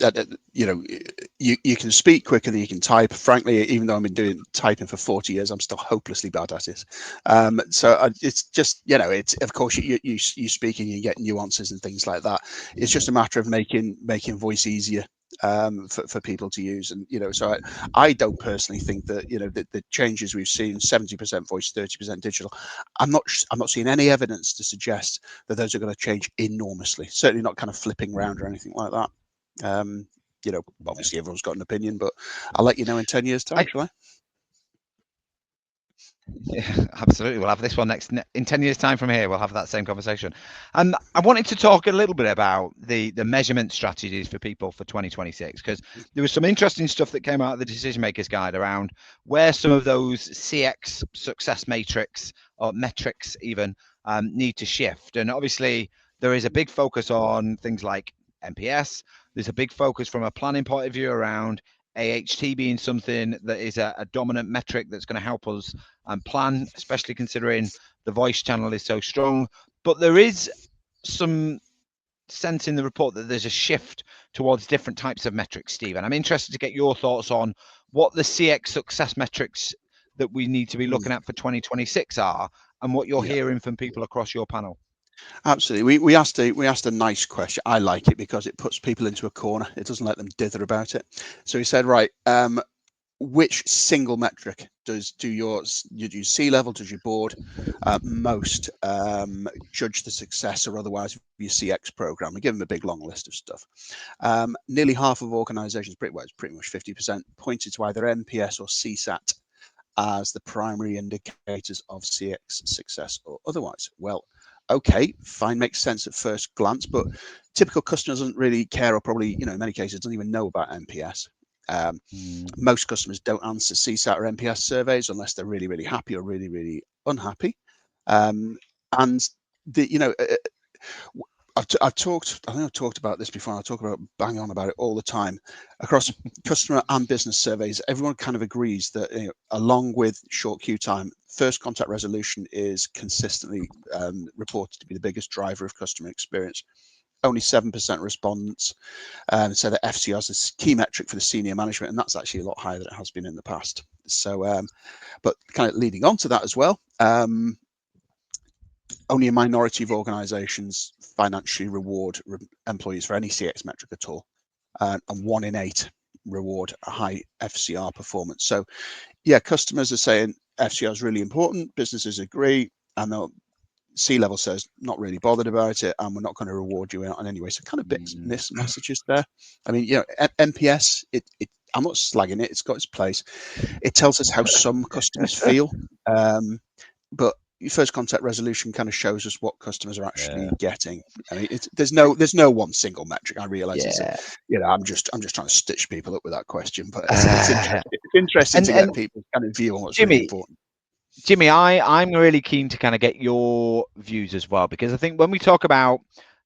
B: you can speak quicker than you can type. Frankly, even though I've been doing typing for 40 years, I'm still hopelessly bad at it. It's just, it's, of course, you speak and you get nuances and things like that. It's just a matter of making voice easier for people to use. And so I don't personally think that the changes we've seen, 70% voice, 30% digital, I'm not seeing any evidence to suggest that those are going to change enormously. Certainly not kind of flipping around or anything like that. Obviously everyone's got an opinion, but I'll let you know in 10 years time, shall I?
A: Yeah, absolutely. We'll have this one in 10 years time from here. We'll have that same conversation. I wanted to talk a little bit about the measurement strategies for people for 2026, because there was some interesting stuff that came out of the Decision Makers Guide around where some of those CX success matrix or metrics even need to shift. And obviously there is a big focus on things like NPS. There's a big focus from a planning point of view around AHT being something that is a dominant metric that's going to help us plan, especially considering the voice channel is so strong. But there is some sense in the report that there's a shift towards different types of metrics, Steve. And I'm interested to get your thoughts on what the CX success metrics that we need to be looking at for 2026 are, and what you're hearing from people across your panel.
B: Absolutely. We asked a nice question. I like it because it puts people into a corner. It doesn't let them dither about it. So he said, right, which single metric do you use C-level, does your board most judge the success or otherwise of your CX program? We give them a big long list of stuff. Nearly half of organizations, pretty much 50%, pointed to either NPS or CSAT as the primary indicators of CX success or otherwise. Well, okay, fine, makes sense at first glance, but typical customer doesn't really care, or probably, in many cases, doesn't even know about NPS. Most customers don't answer CSAT or NPS surveys unless they're really, really happy or really, really unhappy. And I've talked about this before. I talk about bang on about it all the time across customer and business surveys. Everyone kind of agrees that along with short queue time, first contact resolution is consistently reported to be the biggest driver of customer experience. Only 7% respondents say that FCR is a key metric for the senior management, and that's actually a lot higher than it has been in the past. So, but kind of leading on to that as well, only a minority of organizations financially reward employees for any CX metric at all, and 1 in 8 reward a high FCR performance. So yeah, customers are saying FCR is really important, businesses agree, and C-level says not really bothered about it, and we're not going to reward you on anyway. So kind of mixed messages there. I mean, NPS, I'm not slagging it, it's got its place. It tells us how some customers feel, but first contact resolution kind of shows us what customers are actually getting. I mean, there's no one single metric. I realise I'm just trying to stitch people up with that question, but it's interesting to get people's kind of view on what's really important.
A: Jimmy, I'm really keen to kind of get your views as well, because I think when we talk about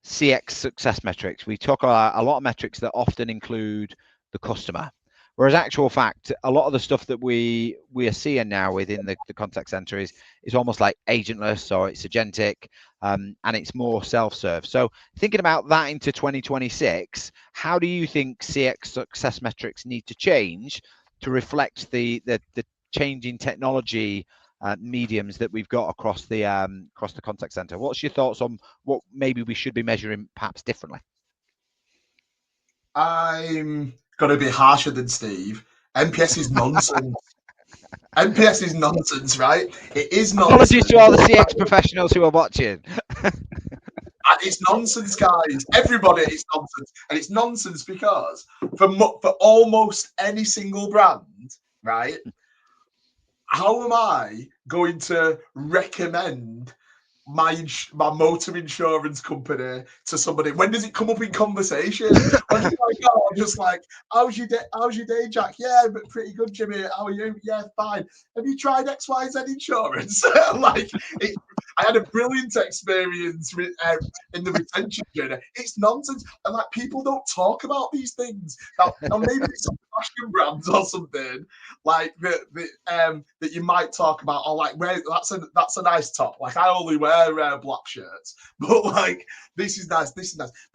A: CX success metrics, we talk about a lot of metrics that often include the customer. Whereas actual fact, a lot of the stuff that we are seeing now within the contact center is almost like agentless, or it's agentic, and it's more self-serve. So thinking about that into 2026, how do you think CX success metrics need to change to reflect the changing technology mediums that we've got across the contact center? What's your thoughts on what maybe we should be measuring perhaps differently?
C: I'm going to be harsher than Steve. NPS is nonsense. NPS is nonsense, right? It is nonsense.
A: Apologies to all the CX professionals who are watching.
C: It's nonsense, guys. Everybody, it's nonsense. And it's nonsense because for almost any single brand, right, how am I going to recommend my motor insurance company to somebody? When does it come up in conversation? When do I go? I'm just like, how's your day, Jack? Yeah, but pretty good, Jimmy. How are you? Yeah, fine. Have you tried XYZ insurance? I had a brilliant experience in the retention journey. It's nonsense, and like people don't talk about these things. Now maybe it's some fashion brands or something like that you might talk about, or like that's a nice top. Like I only wear black shirts, but like this is nice, but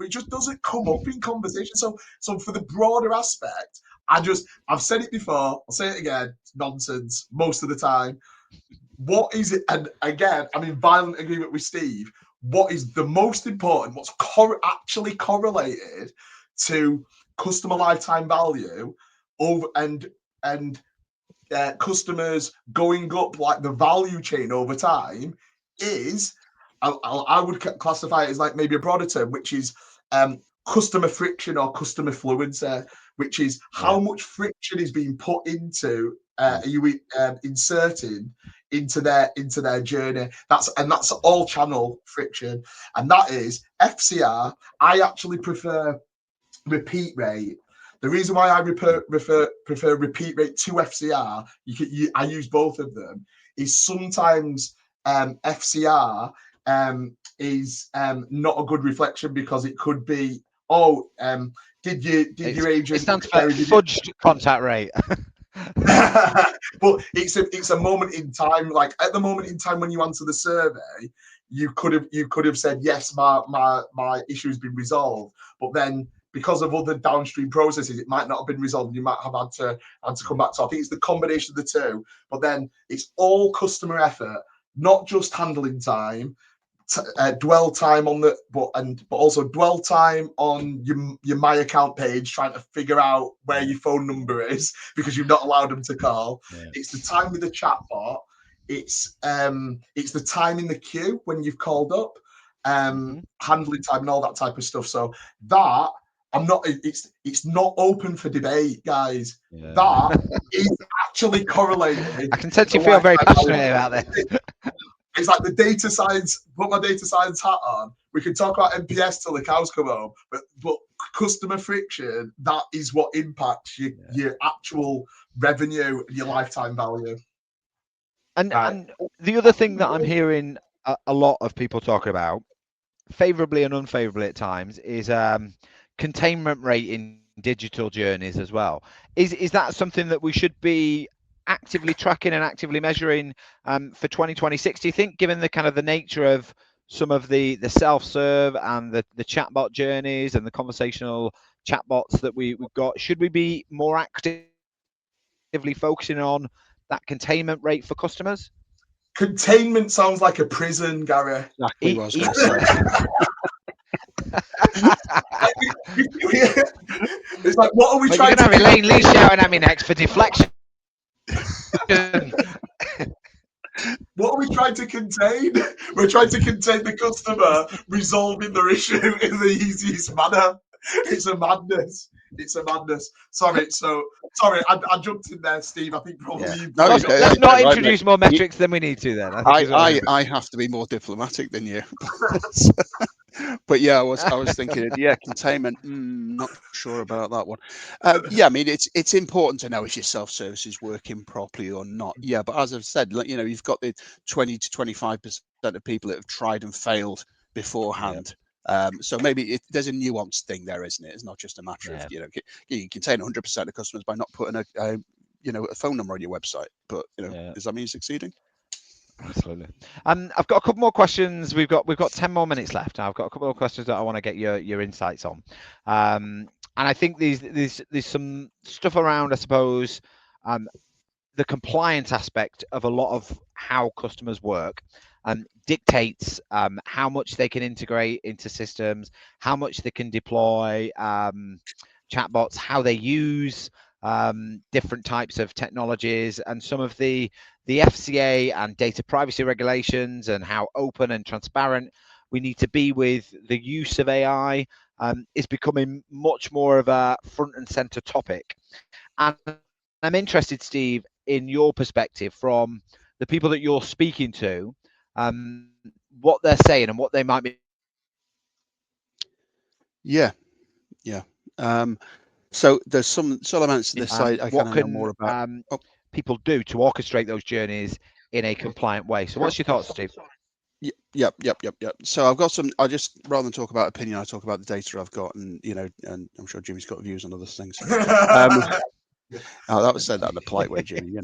C: it just doesn't come up in conversation. So for the broader aspect, I've said it before, I'll say it again, it's nonsense most of the time. What is it? And again, I'm in violent agreement with Steve. What is the most important, what's actually correlated to customer lifetime value over and customers going up like the value chain over time is, I would classify it as like maybe a broader term, which is customer friction or customer fluency, which is how much friction is being put into you inserting into their journey. That's all channel friction, and that is FCR. I actually prefer repeat rate. The reason why I prefer repeat rate to FCR, I use both of them, is sometimes FCR is not a good reflection, because it could be, did your agent?
A: It stands for fudged contact rate.
C: But it's a moment in time. Like at the moment in time when you answer the survey, you could have said yes, my issue has been resolved, but then because of other downstream processes, it might not have been resolved. You might have had to come back. So I think it's the combination of the two. But then it's all customer effort, not just handling time, dwell time on but also dwell time on your My Account page, trying to figure out where your phone number is because you've not allowed them to call. Yeah. It's the time with the chatbot. It's the time in the queue when you've called up, handling time and all that type of stuff. So that. It's not open for debate, guys. Yeah. That is actually correlated.
A: I can sense you feel very passionate about this.
C: It's like the data science, put my data science hat on. We can talk about NPS till the cows come home, but customer friction, that is what impacts your actual revenue and your lifetime value.
A: And the other thing that I'm hearing a lot of people talk about, favorably and unfavorably at times, is containment rate in digital journeys as well. Is that something that we should be actively tracking and actively measuring for 2026? Do you think, given the kind of the nature of some of the self-serve and the chatbot journeys and the conversational chatbots that we've got, should we be more actively focusing on that containment rate for customers?
C: Containment sounds like a prison, Gary.
B: Exactly what I was going to say.
C: It's like, what are we trying
A: to have Elaine Lee shouting at me next for deflection?
C: What are we trying to contain? We're trying to contain the customer resolving their issue in the easiest manner. It's a madness. It's a madness. Sorry, I jumped in there, Steve. I think probably you.
B: No,
A: Let's not introduce more metrics than we need to. Then
B: I have to be more diplomatic than you. But yeah, I was thinking, containment. Not sure about that one. I mean, it's important to know if your self-service is working properly or not. Yeah, but as I've said, you've got the 20 to 25% of people that have tried and failed beforehand. So maybe there's a nuanced thing there, isn't it? It's not just a matter of you contain 100% of customers by not putting a phone number on your website. But does that mean you're succeeding?
A: Absolutely. I've got a couple more questions. We've got 10 more minutes left. I've got a couple of questions that I want to get your insights on. And I think there's some stuff around, I suppose, the compliance aspect of a lot of how customers work dictates how much they can integrate into systems, how much they can deploy chatbots, how they use different types of technologies, and some of the FCA and data privacy regulations, and how open and transparent we need to be with the use of AI is becoming much more of a front and center topic. And I'm interested, Steve, in your perspective from the people that you're speaking to, what they're saying and what they might be.
B: Yeah. So there's some elements to this side I kind of know more about.
A: People do to orchestrate those journeys in a compliant way. So what's your thoughts, Steve?
B: Yep. So I've got some. I just, rather than talk about opinion, I talk about the data I've got, and and I'm sure Jimmy's got views on other things. Oh, that was said that in a polite way, Jimmy.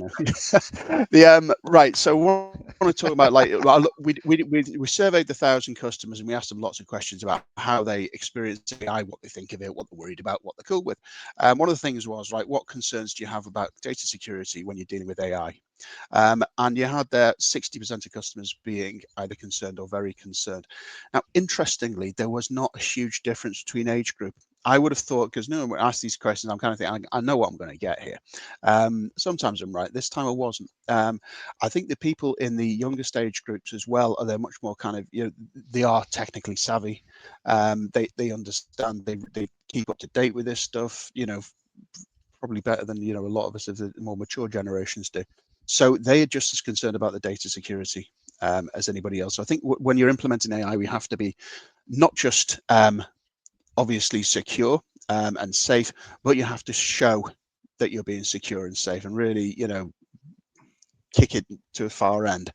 B: Right. So what I want to talk about, we surveyed 1,000 customers and we asked them lots of questions about how they experience AI, what they think of it, what they're worried about, what they're cool with. One of the things was, what concerns do you have about data security when you're dealing with AI? And you had there 60% of customers being either concerned or very concerned. Now, interestingly, there was not a huge difference between age group. I would have thought, because when I ask these questions, I'm kind of thinking, I know what I'm going to get here. Sometimes I'm right. This time I wasn't. I think the people in the youngest age groups as well they're much more kind of, they are technically savvy. They understand. They keep up to date with this stuff. Probably better than a lot of us of the more mature generations do. So they are just as concerned about the data security as anybody else. So I think when you're implementing AI, we have to be not just obviously secure and safe, but you have to show that you're being secure and safe, and really, kick it to a far end.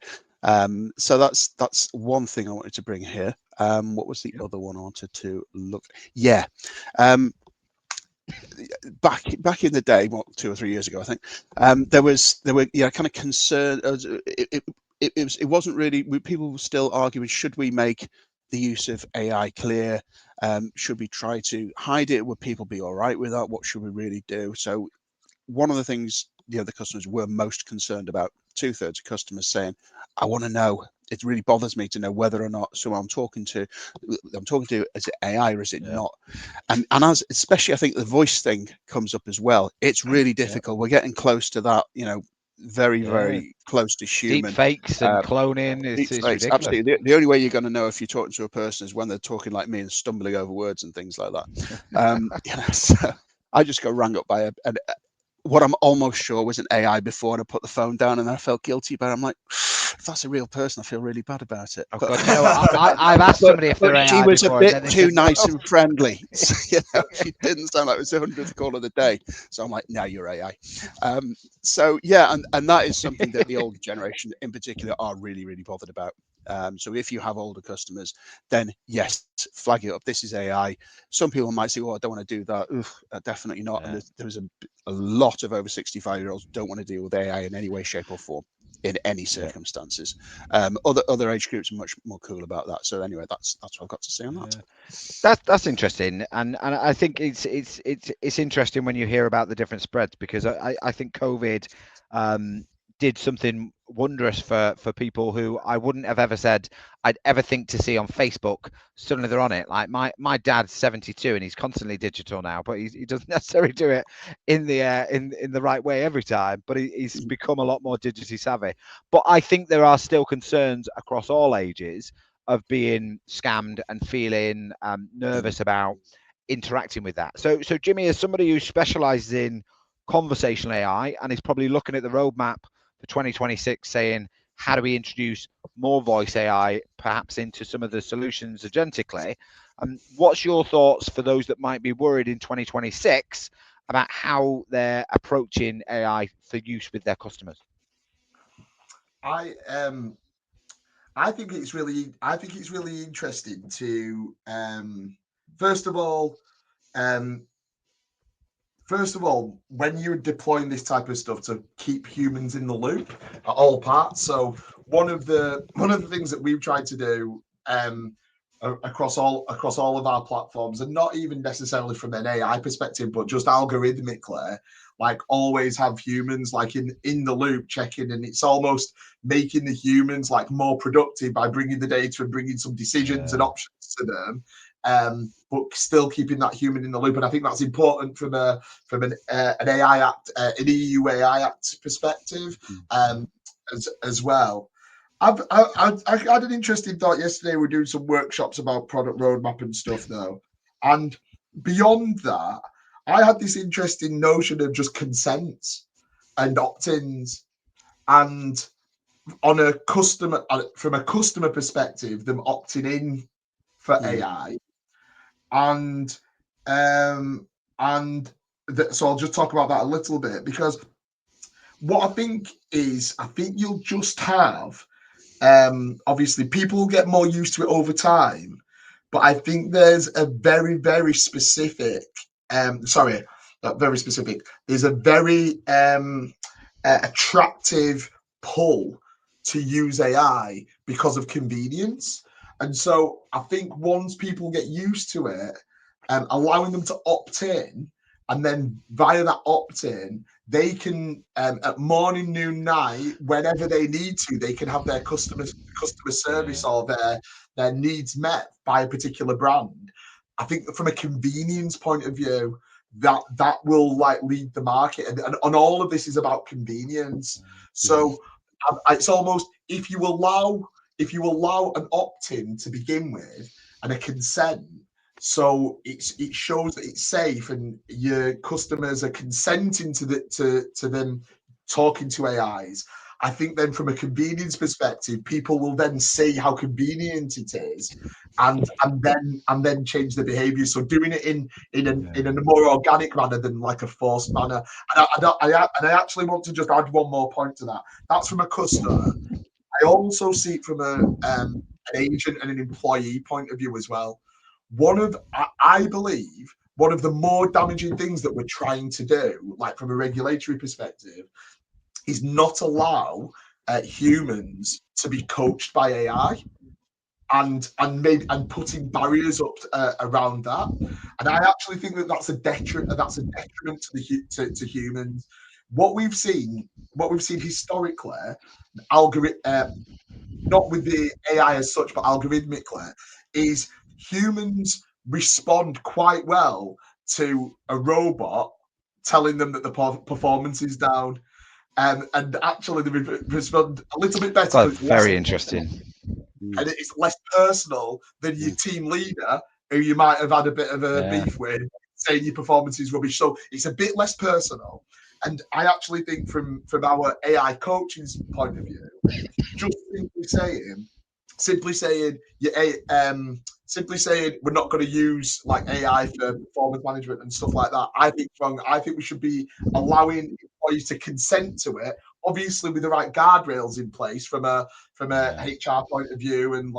B: So that's one thing I wanted to bring here. What was the other one I wanted to look? Back in the day, 2 or 3 years ago, I think there were kind of concern. It wasn't really. People were still arguing: should we make the use of AI clear? Should we try to hide it? Would people be all right with that? What should we really do? So one of the things the customers were most concerned about, 2/3 of customers saying, I want to know, it really bothers me to know whether or not someone I'm talking to, is it AI or is it not? And as especially I think the voice thing comes up as well. It's really difficult. We're getting close to that, very close to human.
A: Deep fakes and cloning is ridiculous.
B: Absolutely. The only way you're going to know if you're talking to a person is when they're talking like me and stumbling over words and things like that. So I just got rang up by what I'm almost sure was an AI before, and I put the phone down and I felt guilty, but I'm like, if that's a real person, I feel really bad about it.
A: Oh, God, I've asked somebody if they're AI
B: she was
A: before,
B: a bit too nice and friendly. So, she didn't sound like it was the 100th call of the day. So I'm like, no, you're AI. So yeah, and that is something that the older generation in particular are really, really bothered about. So if you have older customers, then yes, flag it up. This is AI. Some people might say, I don't want to do that. Definitely not. And there's a lot of over 65-year-olds don't want to deal with AI in any way, shape or form in any circumstances. Other age groups are much more cool about that. So anyway, that's what I've got to say on that.
A: That's interesting, and I think it's interesting when you hear about the different spreads, because I think COVID did something wondrous for people who I wouldn't have ever said I'd ever think to see on Facebook. Suddenly they're on it. Like my dad's 72 and he's constantly digital now, but he doesn't necessarily do it in the right way every time, but he's become a lot more digitally savvy. But I think there are still concerns across all ages of being scammed and feeling nervous about interacting with that. So Jimmy, as somebody who specializes in conversational AI and is probably looking at the roadmap for 2026 saying, how do we introduce more voice AI perhaps into some of the solutions agentically? What's your thoughts for those that might be worried in 2026 about how they're approaching AI for use with their customers?
C: I think it's really interesting to first of all, when you're deploying this type of stuff, to keep humans in the loop at all parts. So one of the things that we've tried to do across all of our platforms, and not even necessarily from an AI perspective, but just algorithmically, like always have humans like in the loop checking, and it's almost making the humans like more productive by bringing the data and bringing some decisions and options to them, but still keeping that human in the loop. And I think that's important from an AI Act, an EU AI Act perspective, as well. I had an interesting thought yesterday. We're doing some workshops about product roadmap and stuff though, and beyond that, I had this interesting notion of just consents and opt-ins, and on a customer, from a customer perspective, them opting in for AI, and so I'll just talk about that a little bit, because what I think you'll just have, obviously people will get more used to it over time, but I think there's a very, very specific, there's a very attractive pull to use AI because of convenience. And so I think once people get used to it, allowing them to opt in, and then via that opt-in, they can, at morning, noon, night, whenever they need to, they can have their customer service or their needs met by a particular brand. I think that from a convenience point of view, that will like lead the market, and all of this is about convenience. So it's almost, if you allow an opt-in to begin with and a consent, so it shows that it's safe and your customers are consenting to them talking to AIs. I think then from a convenience perspective, people will then see how convenient it is, and then change the behavior. So doing it in a more organic manner than like a forced manner. And I actually want to just add one more point to that. That's from a customer. I also see it from an agent and an employee point of view as well. I believe one of the more damaging things that we're trying to do, like from a regulatory perspective, is not allow humans to be coached by AI, and putting barriers up around that. And I actually think that that's a detriment to humans. What we've seen historically, not with the AI as such, but algorithmically, is humans respond quite well to a robot telling them that the performance is down, and actually they respond a little bit better.
A: That's very interesting.
C: And it's less personal than your team leader, who you might have had a bit of a beef with, saying your performance is rubbish. So it's a bit less personal. And I actually think from our AI coaching's point of view, just simply saying we're not going to use like AI for performance management and stuff like that, I think wrong. I think we should be allowing employees to consent to it, obviously with the right guardrails in place from a HR point of view and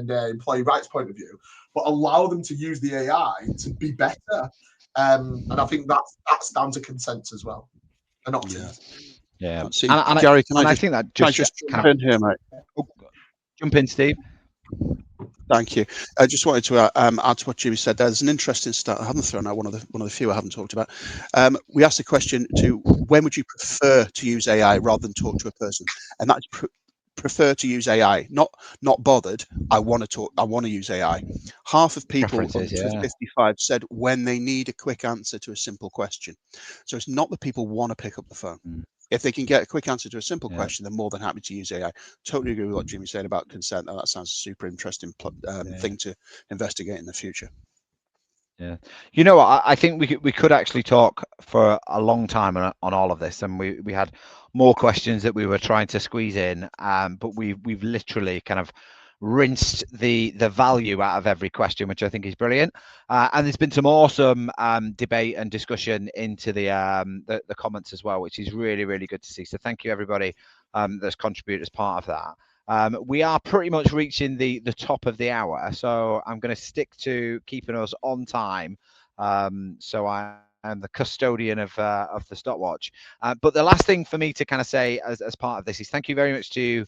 C: employee rights point of view, but allow them to use the AI to be better. And I think that's down to consent as well, and opt-ins.
A: Yeah.
B: See, Gary, can I just jump in here, mate?
A: Jump in, Steve.
B: Thank you. I just wanted to add to what Jimmy said. There's an interesting stat I haven't thrown out, one of the few I haven't talked about. We asked the question to when would you prefer to use AI rather than talk to a person, and that's prefer to use AI, not bothered. I want to use AI. Half of people under 55 said when they need a quick answer to a simple question. So it's not that people want to pick up the phone. If they can get a quick answer to a simple question, they're more than happy to use AI. Totally agree with what Jimmy said about consent. That sounds a super interesting thing to investigate in the future.
A: Yeah, you know what? I think we could actually talk for a long time on all of this, and we had more questions that we were trying to squeeze in, but we've literally kind of rinsed the value out of every question, which I think is brilliant. And there's been some awesome debate and discussion into the comments as well, which is really good to see. So thank you everybody that's contributed as part of that. We are pretty much reaching the top of the hour, so I'm going to stick to keeping us on time. So I am the custodian of the stopwatch. But the last thing for me to kind of say as part of this is thank you very much to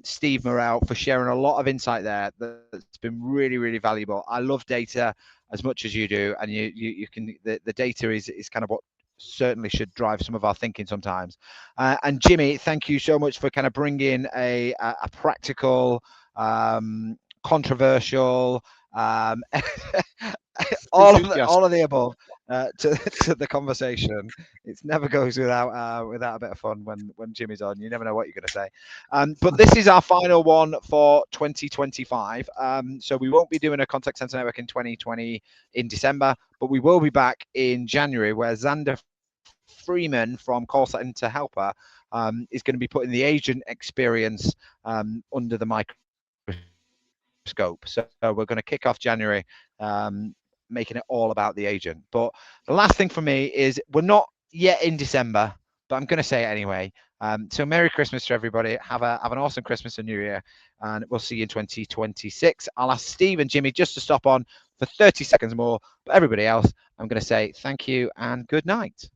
A: Steve Morrell for sharing a lot of insight there. That's been really valuable. I love data as much as you do, and you can the data is kind of what certainly should drive some of our thinking sometimes. And Jimmy, thank you so much for kind of bringing a practical, controversial, all of the above to the conversation. It never goes without a bit of fun when Jimmy's on. You never know what you're going to say. But this is our final one for 2025. So we won't be doing a contact center network in 2020 in December, but we will be back in January, where Xander Freeman from Call Center Helper is going to be putting the agent experience under the microscope. So we're going to kick off January, making it all about the agent. But the last thing for me is we're not yet in December, but I'm going to say it anyway. So Merry Christmas to everybody. Have an awesome Christmas and New Year, and we'll see you in 2026. I'll ask Steve and Jimmy just to stop on for 30 seconds more, but everybody else, I'm going to say thank you and good night.